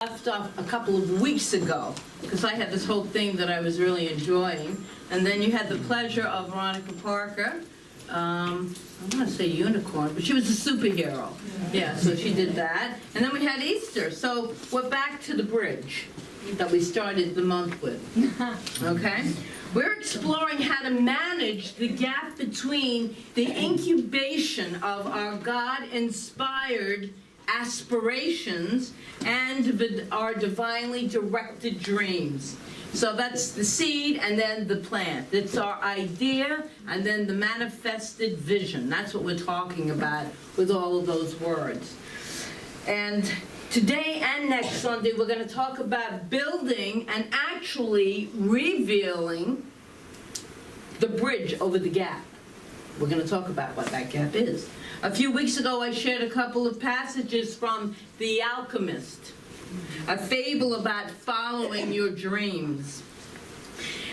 left off a couple of weeks ago, because I had this whole thing that I was really enjoying. And then you had the pleasure of Veronica Parker. I want to say unicorn, but she was a superhero. Yeah, so she did that. And then we had Easter. So we're back to the bridge that we started the month with. Okay? We're exploring how to manage the gap between the incubation of our God-inspired aspirations and our divinely directed dreams. So that's the seed and then the plant. It's our idea and then the manifested vision. That's what we're talking about with all of those words. And today and next Sunday, we're going to talk about building and actually revealing the bridge over the gap. We're going to talk about what that gap is. A few weeks ago, I shared a couple of passages from The Alchemist, a fable about following your dreams.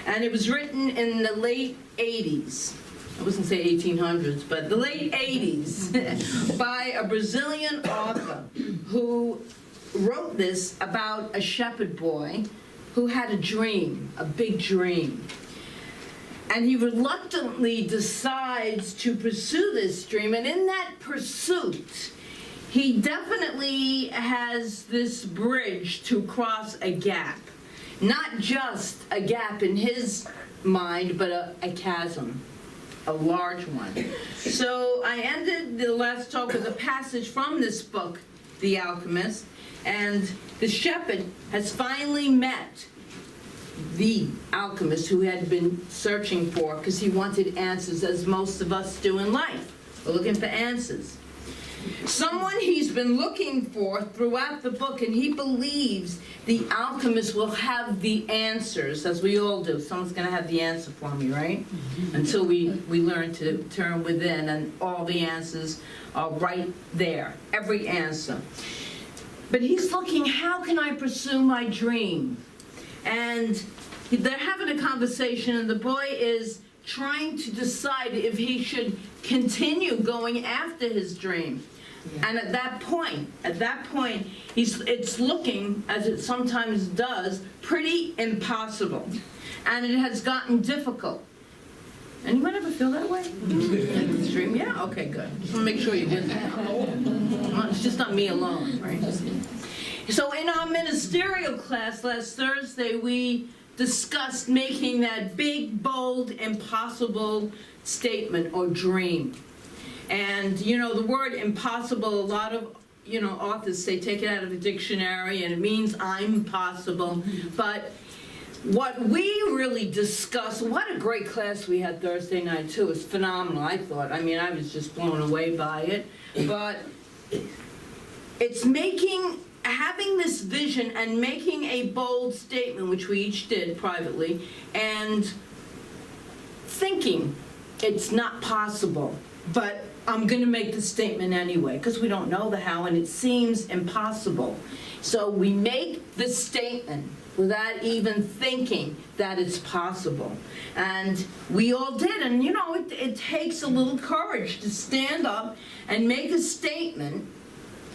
And it was written in the late 80s. I wasn't say 1800s, but the late 80s by a Brazilian author who wrote this about a shepherd boy who had a dream, a big dream. And he reluctantly decides to pursue this dream. And in that pursuit, he definitely has this bridge to cross a gap. Not just a gap in his mind, but a chasm, a large one. So I ended the last talk with a passage from this book, The Alchemist. And the shepherd has finally met the alchemist who had been searching for, because he wanted answers, as most of us do in life. We're looking for answers. Someone he's been looking for throughout the book, and he believes the alchemist will have the answers, as we all do. Someone's going to have the answer for me, right? Until we learn to turn within, and all the answers are right there, every answer. But he's looking, how can I pursue my dream? And they're having a conversation, and the boy is trying to decide if he should continue going after his dream. Yeah. And at that point, it's looking, as it sometimes does, pretty impossible. And it has gotten difficult. Anyone ever feel that way? Like this dream? Yeah? Okay, good. Just want to make sure you did that. Well, it's just not me alone, right? So in our ministerial class last Thursday, we discussed making that big, bold, impossible statement or dream. And, you know, the word impossible, a lot of, authors say take it out of the dictionary, and it means I'm possible. But what we really discussed, what a great class we had Thursday night, too. It was phenomenal, I thought. I mean, I was just blown away by it. But it's having this vision and making a bold statement, which we each did privately, and thinking it's not possible, but I'm going to make the statement anyway, because we don't know the how, and it seems impossible. So we make the statement without even thinking that it's possible. And we all did, and it takes a little courage to stand up and make a statement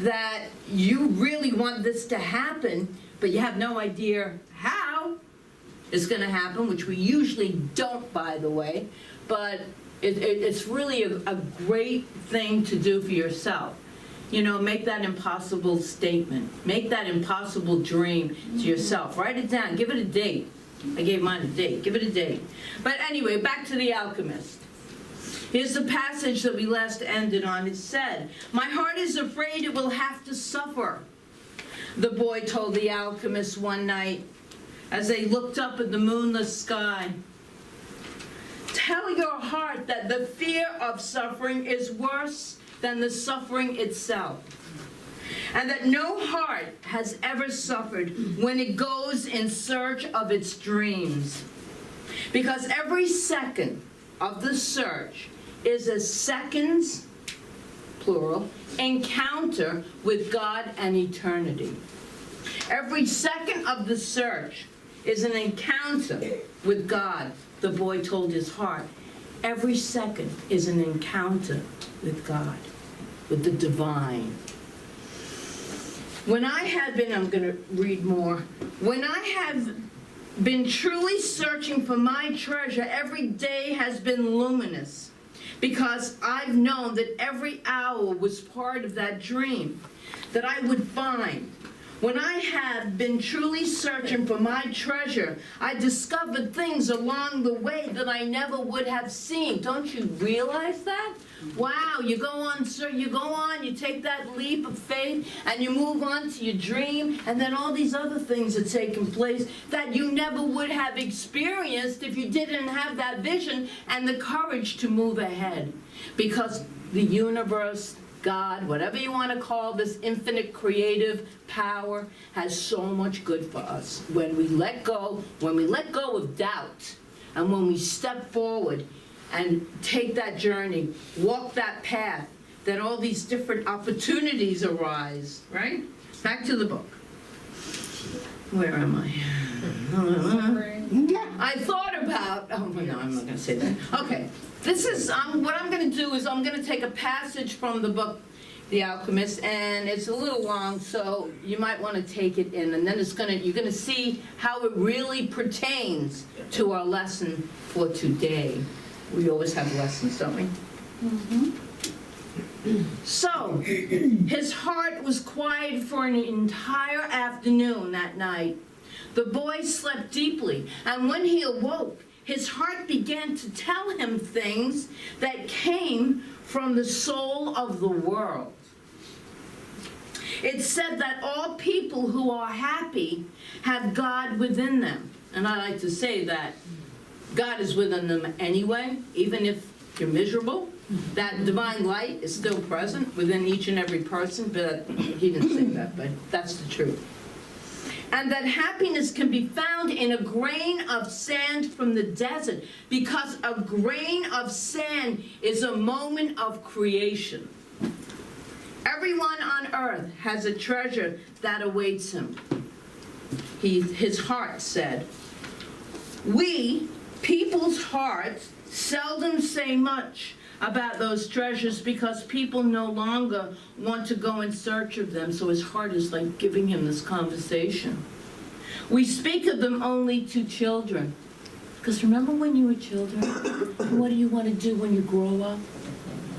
that you really want this to happen, but you have no idea how it's going to happen, which we usually don't, by the way. But it's really a great thing to do for yourself. Make that impossible statement. Make that impossible dream to yourself. Write it down. Give it a date. I gave mine a date. Give it a date. But anyway, back to The Alchemist. Here's the passage that we last ended on. It said, "My heart is afraid it will have to suffer," the boy told the alchemist one night as they looked up at the moonless sky. "Tell your heart that the fear of suffering is worse than the suffering itself, and that no heart has ever suffered when it goes in search of its dreams. Because every second of the search is a second's, plural, encounter with God and eternity." Every second of the search is an encounter with God, the boy told his heart. Every second is an encounter with God, with the divine. When I have been, I'm going to read more. When I have been truly searching for my treasure, every day has been luminous, because I've known that every hour was part of that dream that I would find. When I have been truly searching for my treasure, I discovered things along the way that I never would have seen. Don't you realize that? Wow, you go on, you take that leap of faith, and you move on to your dream, and then all these other things are taking place that you never would have experienced if you didn't have that vision and the courage to move ahead. Because the universe, God, whatever you want to call this infinite creative power, has so much good for us. When we let go of doubt, and when we step forward and take that journey, walk that path, that all these different opportunities arise, right? Back to the book. Where am I? I thought about, oh no, I'm not going to say that. Okay, this is, what I'm going to do is I'm going to take a passage from the book, The Alchemist, and it's a little long, so you might want to take it in, and then you're going to see how it really pertains to our lesson for today. We always have lessons, don't we? Mm-hmm. So, his heart was quiet for an entire afternoon that night. The boy slept deeply, and when he awoke, his heart began to tell him things that came from the soul of the world. It said that all people who are happy have God within them. And I like to say that God is within them anyway, even if you're miserable. That divine light is still present within each and every person, but he didn't say that, but that's the truth. And that happiness can be found in a grain of sand from the desert, because a grain of sand is a moment of creation. Everyone on earth has a treasure that awaits him. His heart said. We, people's hearts, seldom say much about those treasures because people no longer want to go in search of them, so his heart is like giving him this conversation. We speak of them only to children. Because remember when you were children? What do you want to do when you grow up?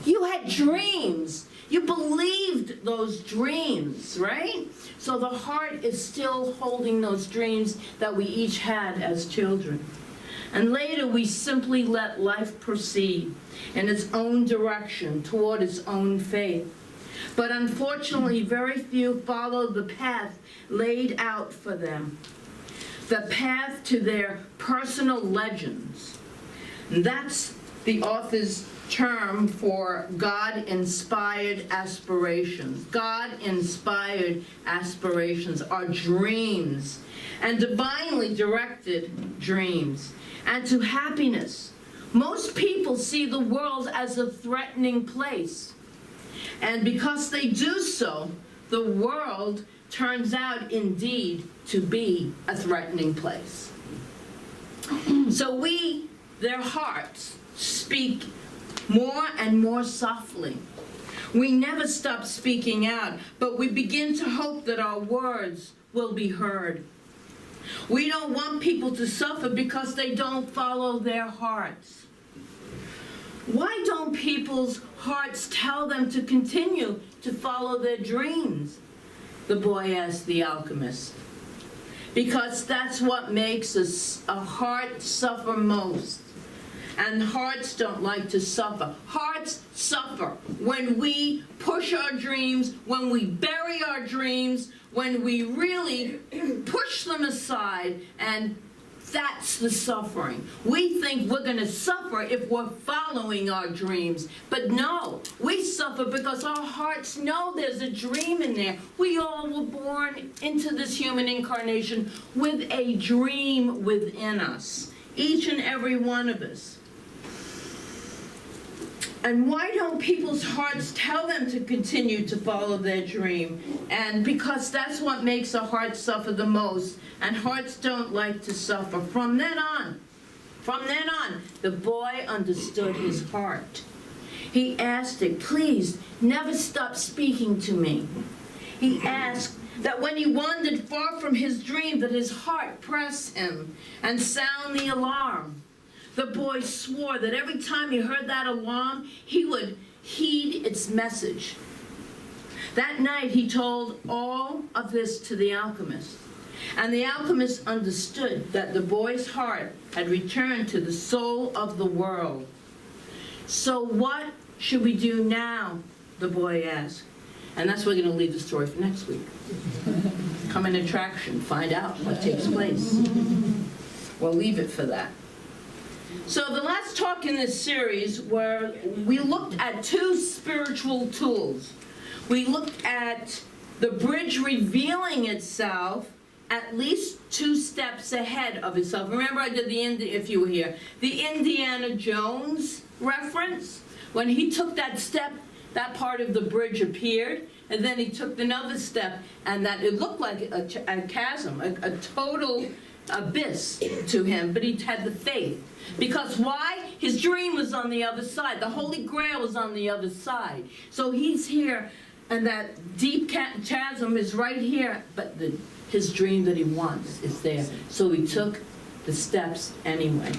You had dreams. You believed those dreams, right? So the heart is still holding those dreams that we each had as children. And later we simply let life proceed in its own direction toward its own faith. But unfortunately, very few follow the path laid out for them, the path to their personal legends. And that's the author's term for God-inspired aspirations. God-inspired aspirations are dreams, and divinely directed dreams, and to happiness. Most people see the world as a threatening place, and because they do so, the world turns out indeed to be a threatening place. So their hearts, speak more and more softly. We never stop speaking out, but we begin to hope that our words will be heard. We don't want people to suffer because they don't follow their hearts. Why don't people's hearts tell them to continue to follow their dreams? The boy asked the alchemist. Because that's what makes a heart suffer most. And hearts don't like to suffer. Hearts suffer when we push our dreams, when we bury our dreams, when we really push them aside, and that's the suffering. We think we're going to suffer if we're following our dreams. But no, we suffer because our hearts know there's a dream in there. We all were born into this human incarnation with a dream within us, each and every one of us. And why don't people's hearts tell them to continue to follow their dream? And because that's what makes a heart suffer the most. And hearts don't like to suffer. From then on, the boy understood his heart. He asked it, please, never stop speaking to me. He asked, that when he wandered far from his dream, that his heart pressed him and sound the alarm. The boy swore that every time he heard that alarm, he would heed its message. That night he told all of this to the alchemist, and the alchemist understood that the boy's heart had returned to the soul of the world. So what should we do now? The boy asked. And that's where we're going to leave the story for next week. Come in attraction, find out what takes place. We'll leave it for that. So the last talk in this series where we looked at two spiritual tools. We looked at the bridge revealing itself at least 2 steps ahead of itself. Remember I did if you were here, the Indiana Jones reference? When he took that step, that part of the bridge appeared, and then he took another step, and that it looked like a chasm, a total abyss to him, but he had the faith. Because why? His dream was on the other side. The Holy Grail was on the other side. So he's here, and that deep chasm is right here, but his dream that he wants is there. So he took the steps anyway.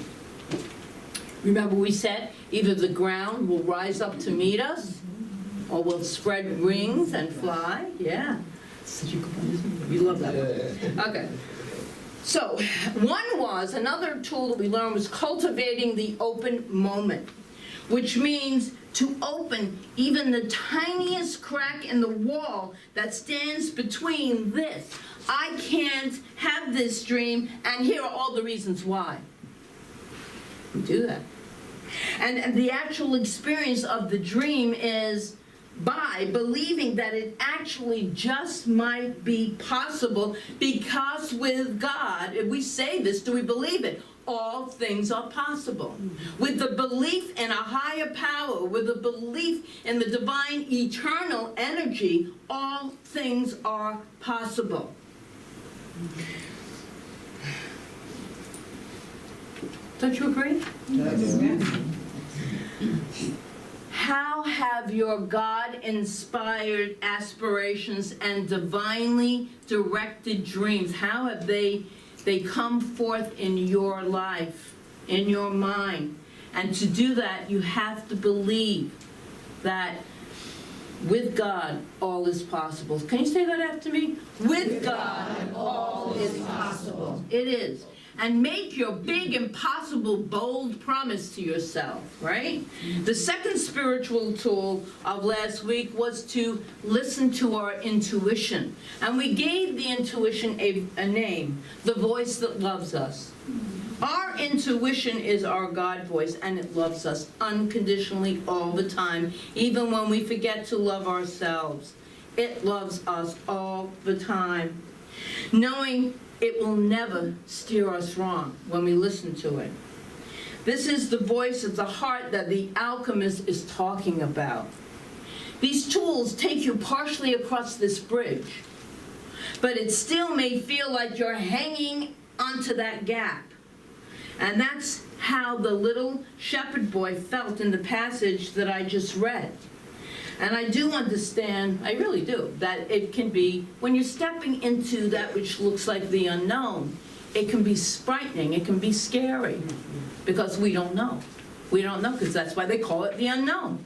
Remember we said, either the ground will rise up to meet us, or we'll spread wings and fly. Yeah. You love that one. Okay. So, another tool that we learned was cultivating the open moment, which means to open even the tiniest crack in the wall that stands between this. I can't have this dream, and here are all the reasons why. We do that. And the actual experience of the dream is by believing that it actually just might be possible, because with God, if we say this, do we believe it? All things are possible. With the belief in a higher power, with the belief in the divine eternal energy, all things are possible. Don't you agree? Yes. How have your God-inspired aspirations and divinely directed dreams, how have they come forth in your life, in your mind? And to do that, you have to believe that with God, all is possible. Can you say that after me? With God, all is possible. It is. And make your big, impossible, bold promise to yourself, right? The second spiritual tool of last week was to listen to our intuition. And we gave the intuition a name, the voice that loves us. Our intuition is our God voice, and it loves us unconditionally all the time, even when we forget to love ourselves. It loves us all the time. Knowing it will never steer us wrong when we listen to it. This is the voice of the heart that the alchemist is talking about. These tools take you partially across this bridge, but it still may feel like you're hanging onto that gap. And that's how the little shepherd boy felt in the passage that I just read. And I do understand, I really do, that it can be, when you're stepping into that which looks like the unknown, it can be frightening, it can be scary, because we don't know. We don't know, because that's why they call it the unknown.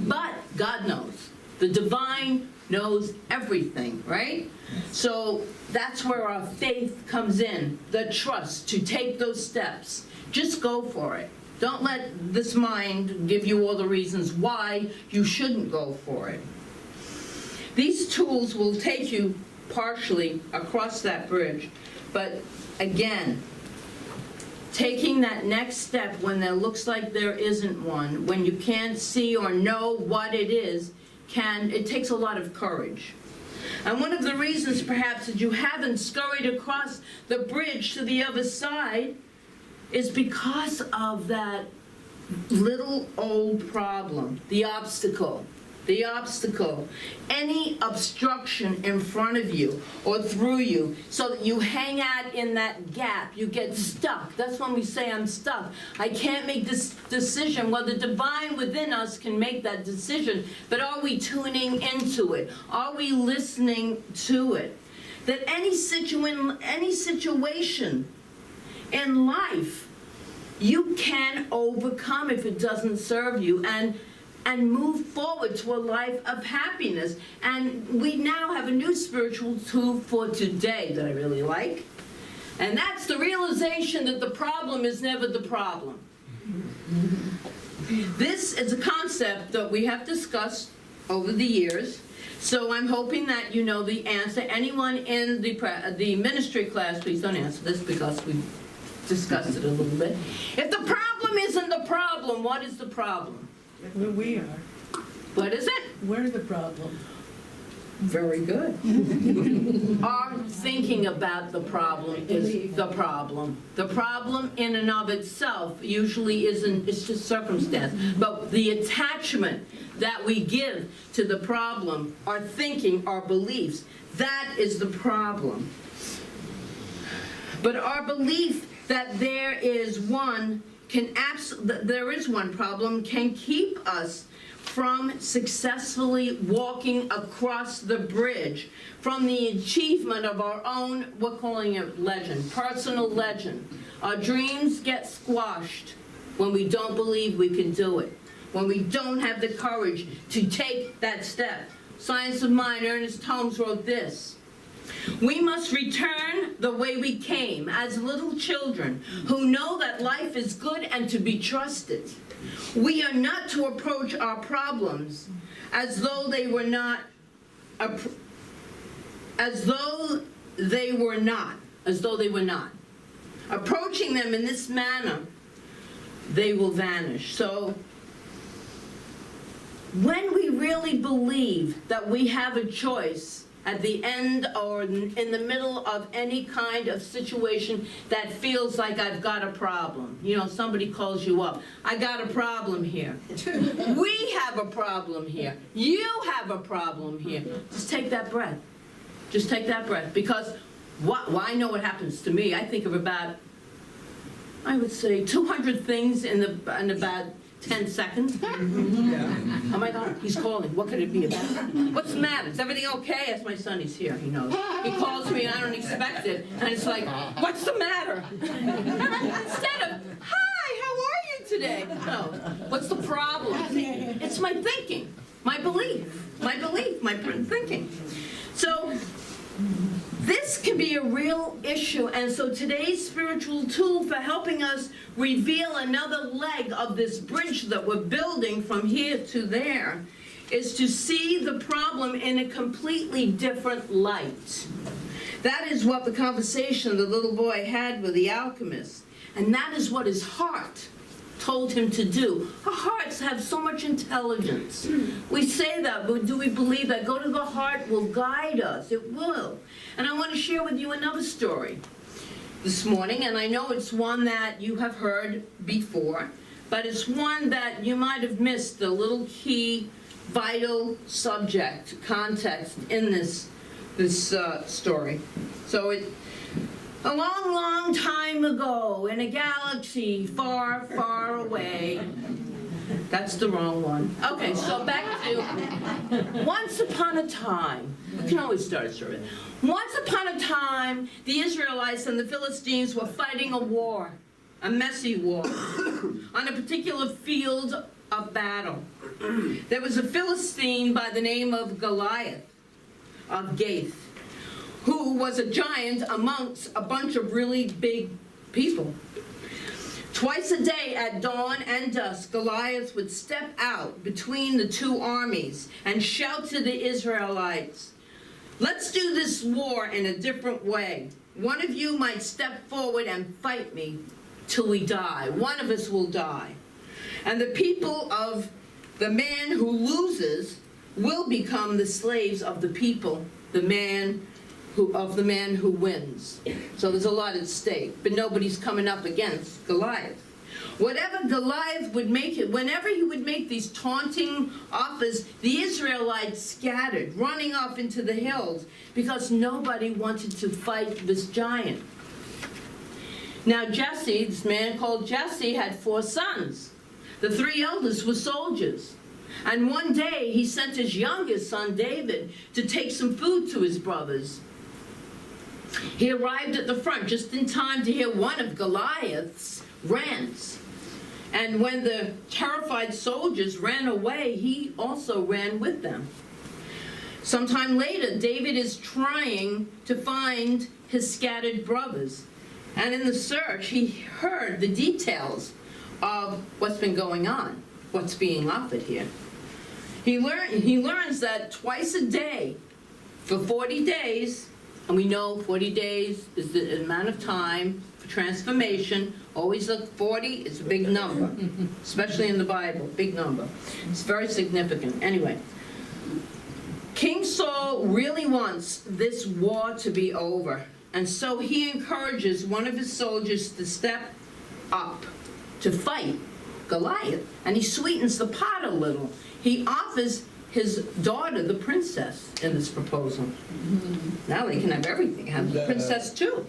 But God knows. The divine knows everything, right? So that's where our faith comes in, the trust to take those steps. Just go for it. Don't let this mind give you all the reasons why you shouldn't go for it. These tools will take you partially across that bridge, but again, taking that next step when there looks like there isn't one, when you can't see or know what it is, it takes a lot of courage. And one of the reasons perhaps that you haven't scurried across the bridge to the other side is because of that little old problem, the obstacle, any obstruction in front of you or through you, so that you hang out in that gap, you get stuck. That's when we say, I'm stuck. I can't make this decision. Well, the divine within us can make that decision, but are we tuning into it? Are we listening to it? that any situation in life, you can overcome if it doesn't serve you, and move forward to a life of happiness. And we now have a new spiritual tool for today that I really like. And that's the realization that the problem is never the problem. This is a concept that we have discussed over the years. So I'm hoping that you know the answer. Anyone in the ministry class, please don't answer this because we've discussed it a little bit. If the problem isn't the problem, what is the problem? Where we are. What is it? We're the problem. Very good. Our thinking about the problem is the problem. The problem in and of itself usually isn't, it's just circumstance. But the attachment that we give to the problem, our thinking, our beliefs, that is the problem. But our belief that there is one problem can keep us from successfully walking across the bridge from the achievement of our own, we're calling it legend, personal legend. Our dreams get squashed when we don't believe we can do it, when we don't have the courage to take that step. Science of Mind, Ernest Holmes wrote this: "We must return the way we came as little children who know that life is good and to be trusted. We are not to approach our problems as though they were not, Approaching them in this manner, they will vanish." So, when we really believe that we have a choice at the end or in the middle of any kind of situation that feels like I've got a problem. You know, somebody calls you up. I got a problem here. We have a problem here. You have a problem here. Just take that breath. Just take that breath. Because I know what happens to me. I think of about, I would say, 200 things in about 10 seconds. Oh my God, he's calling. What could it be about? What's the matter? Is everything okay? That's my son. He's here. He knows. He calls me and I don't expect it. And it's like, what's the matter? Instead of, hi, how are you today? No. What's the problem? It's my thinking, my belief, my thinking. So this can be a real issue, and so today's spiritual tool for helping us reveal another leg of this bridge that we're building from here to there is to see the problem in a completely different light. That is what the conversation the little boy had with the alchemist, and that is what his heart told him to do. Our hearts have so much intelligence. We say that, but do we believe that? Go to the heart will guide us. It will. And I want to share with you another story this morning, and I know it's one that you have heard before, but it's one that you might have missed the little key, vital subject, context in this story. So a long, long time ago, in a galaxy far, far away. That's the wrong one. Okay, so back to once upon a time. We can always start a story. Once upon a time, the Israelites and the Philistines were fighting a war, a messy war, on a particular field of battle. There was a Philistine by the name of Goliath, of Gath, who was a giant amongst a bunch of really big people. Twice a day at dawn and dusk, Goliath would step out between the two armies and shout to the Israelites, "Let's do this war in a different way. One of you might step forward and fight me till we die. One of us will die. And the people of the man who loses will become the slaves of the people, the man who wins." So there's a lot at stake, but nobody's coming up against Goliath. Whenever he would make these taunting offers, the Israelites scattered, running off into the hills, because nobody wanted to fight this giant. Now Jesse, this man called Jesse, had 4 sons. The 3 eldest were soldiers. And one day he sent his youngest son, David, to take some food to his brothers. He arrived at the front just in time to hear one of Goliath's rants. And when the terrified soldiers ran away, he also ran with them. Sometime later, David is trying to find his scattered brothers. And in the search, he heard the details of what's been going on, what's being offered here. He learns that twice a day for 40 days, and we know 40 days is the amount of time for transformation. Always look, 40 is a big number, especially in the Bible, big number. It's very significant. Anyway, King Saul really wants this war to be over, and so he encourages one of his soldiers to step up to fight Goliath, and he sweetens the pot a little. He offers his daughter, the princess, in this proposal. Now they can have everything, have the princess too.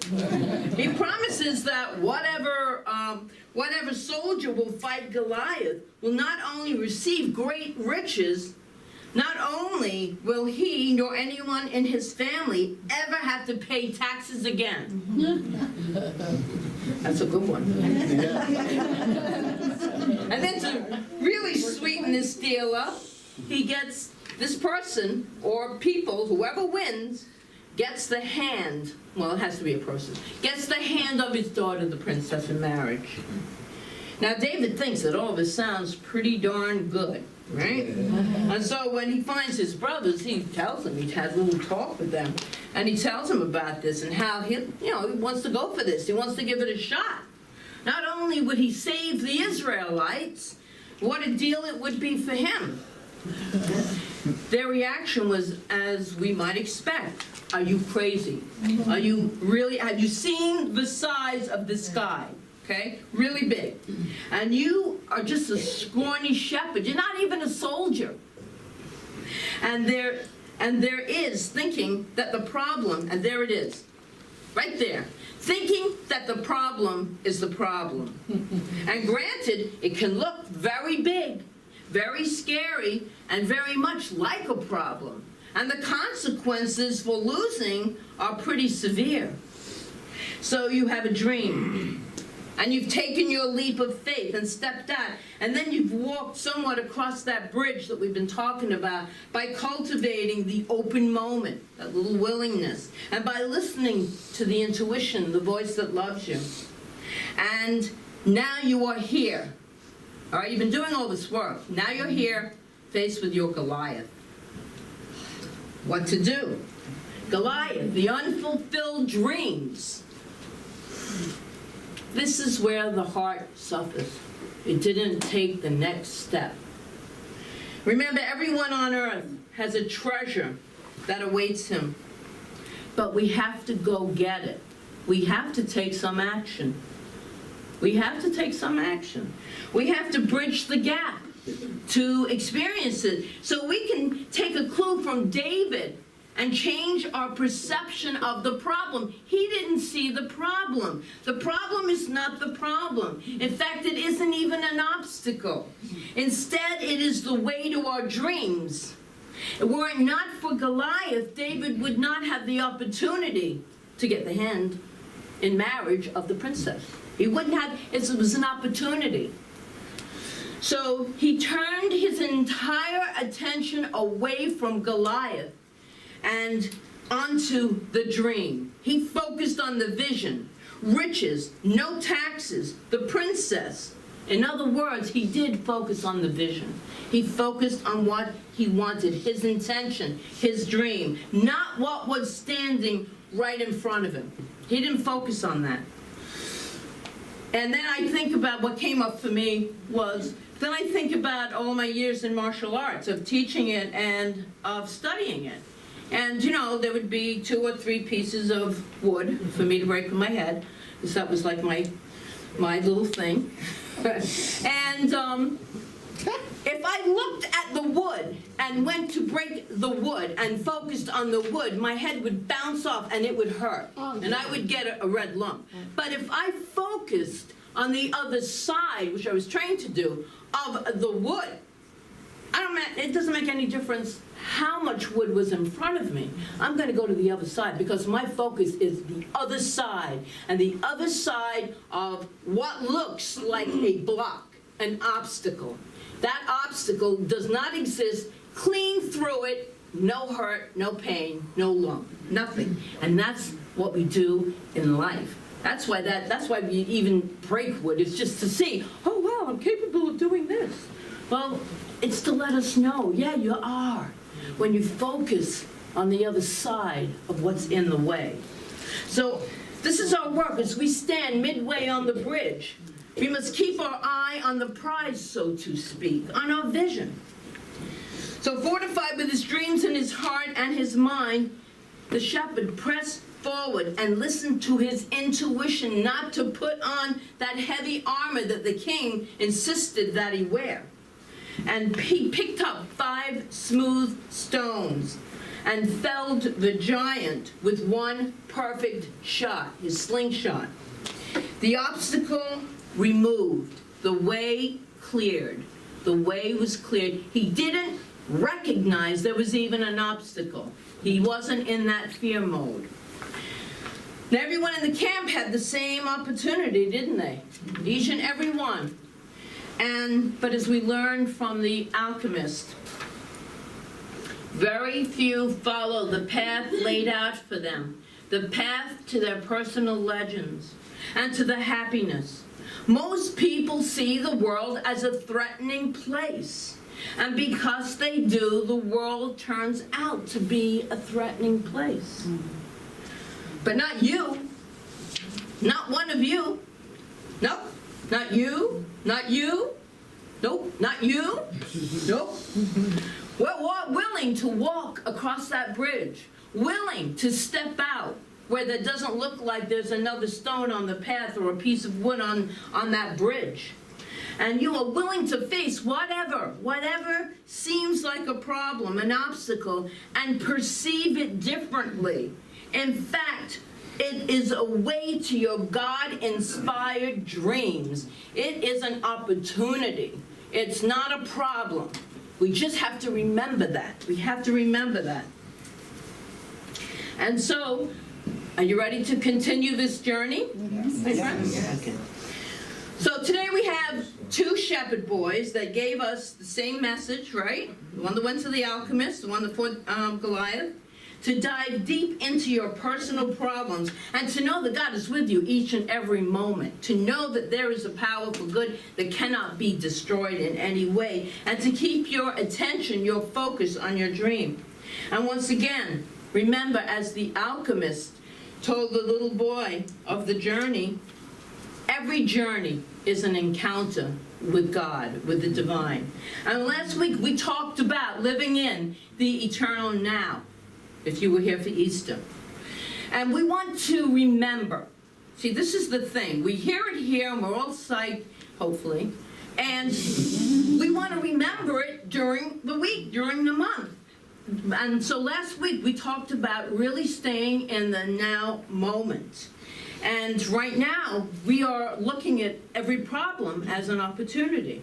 He promises that whatever soldier will fight Goliath will not only receive great riches, not only will he nor anyone in his family ever have to pay taxes again. That's a good one. And then to really sweeten this deal up, he gets this person or people, whoever wins, gets the hand, well, it has to be a person, gets the hand of his daughter, the princess, in marriage. Now, David thinks that all of this sounds pretty darn good, right? And so when he finds his brothers, he tells them, he had a little talk with them, and he tells them about this and how he wants to go for this. He wants to give it a shot. Not only would he save the Israelites, what a deal it would be for him. Their reaction was, as we might expect, are you crazy? Are you really, have you seen the size of this guy? Okay, really big. And you are just a scrawny shepherd. You're not even a soldier. And there is thinking that the problem, and there it is, right there, thinking that the problem is the problem. And granted, it can look very big, very scary, and very much like a problem. And the consequences for losing are pretty severe. So you have a dream, and you've taken your leap of faith and stepped out, and then you've walked somewhat across that bridge that we've been talking about by cultivating the open moment, that little willingness, and by listening to the intuition, the voice that loves you. And now you are here. All right, you've been doing all this work. Now you're here, faced with your Goliath. What to do? Goliath, the unfulfilled dreams. This is where the heart suffers. It didn't take the next step. Remember, everyone on earth has a treasure that awaits him. But we have to go get it. We have to take some action. We have to take some action. We have to bridge the gap to experience it. So we can take a clue from David and change our perception of the problem. He didn't see the problem. The problem is not the problem. In fact, it isn't even an obstacle. Instead, it is the way to our dreams. Were it not for Goliath, David would not have the opportunity to get the hand in marriage of the princess. He wouldn't have, it was an opportunity. So he turned his entire attention away from Goliath and onto the dream. He focused on the vision, riches, no taxes, the princess. In other words, he did focus on the vision. He focused on what he wanted, his intention, his dream, not what was standing right in front of him. He didn't focus on that. And then I think about what came up for me was, then I think about all my years in martial arts, of teaching it and of studying it. And, you know, there would be 2 or 3 pieces of wood for me to break with my head, because that was like my little thing. And if I looked at the wood and went to break the wood and focused on the wood, my head would bounce off and it would hurt. And I would get a red lump. But if I focused on the other side, which I was trained to do, of the wood, It doesn't make any difference how much wood was in front of me. I'm going to go to the other side because my focus is the other side, and the other side of what looks like a block, an obstacle. That obstacle does not exist. Clean through it, no hurt, no pain, no lump, nothing. And that's what we do in life. That's why we even break wood. It's just to see, oh wow, I'm capable of doing this. Well, it's to let us know, yeah, you are, when you focus on the other side of what's in the way. So this is our work as we stand midway on the bridge. We must keep our eye on the prize, so to speak, on our vision. So fortified with his dreams in his heart and his mind, the shepherd pressed forward and listened to his intuition not to put on that heavy armor that the king insisted that he wear. And he picked up 5 smooth stones and felled the giant with one perfect shot, his slingshot. The obstacle removed, the way cleared. The way was cleared. He didn't recognize there was even an obstacle. He wasn't in that fear mode. Now, everyone in the camp had the same opportunity, didn't they? Each and every one. But as we learned from the alchemist, very few follow the path laid out for them, the path to their personal legends and to the happiness. Most people see the world as a threatening place. And because they do, the world turns out to be a threatening place. But not you. Not one of you. Nope. Not you. Not you. Nope. Not you. Nope. We're willing to walk across that bridge. Willing to step out where there doesn't look like there's another stone on the path or a piece of wood on that bridge. And you are willing to face whatever seems like a problem, an obstacle, and perceive it differently. In fact, it is a way to your God-inspired dreams. It is an opportunity. It's not a problem. We just have to remember that. We have to remember that. And so, are you ready to continue this journey? Yes. My friends? Yes. Okay. So today we have 2 shepherd boys that gave us the same message, right? The one that went to the alchemist, the one that fought Goliath. To dive deep into your personal problems and to know that God is with you each and every moment. To know that there is a power for good that cannot be destroyed in any way. And to keep your attention, your focus on your dream. And once again, remember, as the alchemist told the little boy of the journey, every journey is an encounter with God, with the divine. And last week we talked about living in the eternal now, if you were here for Easter. And we want to remember. See, this is the thing. We hear it here and we're all psyched, hopefully. And we want to remember it during the week, during the month. And so last week we talked about really staying in the now moment. And right now, we are looking at every problem as an opportunity.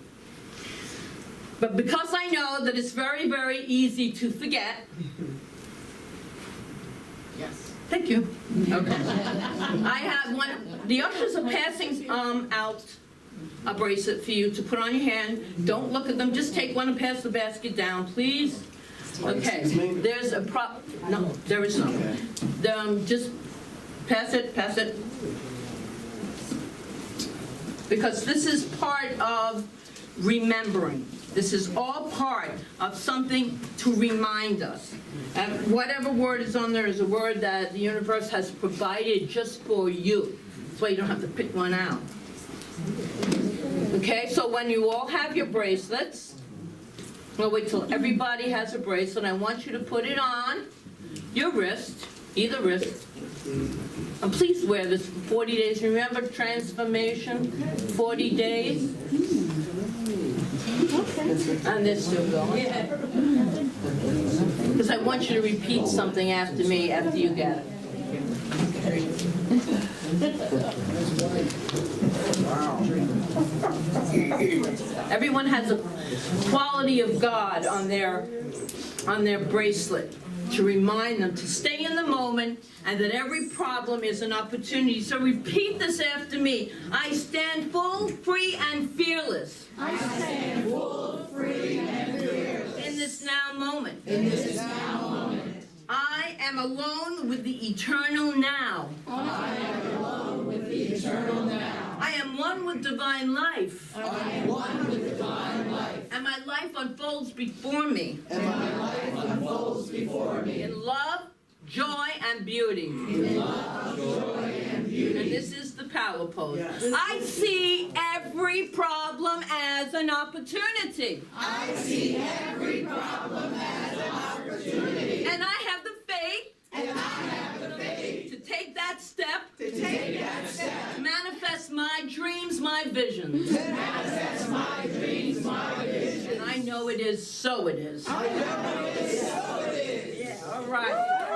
But because I know that it's very, very easy to forget. Yes. Thank you. Okay. I have one. The ushers are passing out a bracelet for you to put on your hand. Don't look at them. Just take one and pass the basket down, please. Okay. There's a no, there is no. Just pass it, pass it. Because this is part of remembering. This is all part of something to remind us. And whatever word is on there is a word that the universe has provided just for you. That's why you don't have to pick one out. Okay, so when you all have your bracelets, I'll wait till everybody has a bracelet. I want you to put it on your wrist, either wrist. And please wear this for 40 days. Remember transformation, 40 days. And they're still going. Because I want you to repeat something after me after you get it. Wow. Everyone has a quality of God on their bracelet to remind them to stay in the moment and that every problem is an opportunity. So repeat this after me. I stand full, free, and fearless. I stand full, free, and fearless. In this now moment. In this now moment. I am alone with the eternal now. I am alone with the eternal now. I am one with divine life. I am one with divine life. And my life unfolds before me. And my life unfolds before me. In love, joy, and beauty. In love, joy, and beauty. And this is the power pose. Yes. I see every problem as an opportunity. I see every problem as an opportunity. And I have the faith. And I have the faith To take that step. to take that step. To manifest my dreams, my visions. To manifest my dreams, my visions. And I know it is, so it is. I know it is, so it is. Yeah, all right.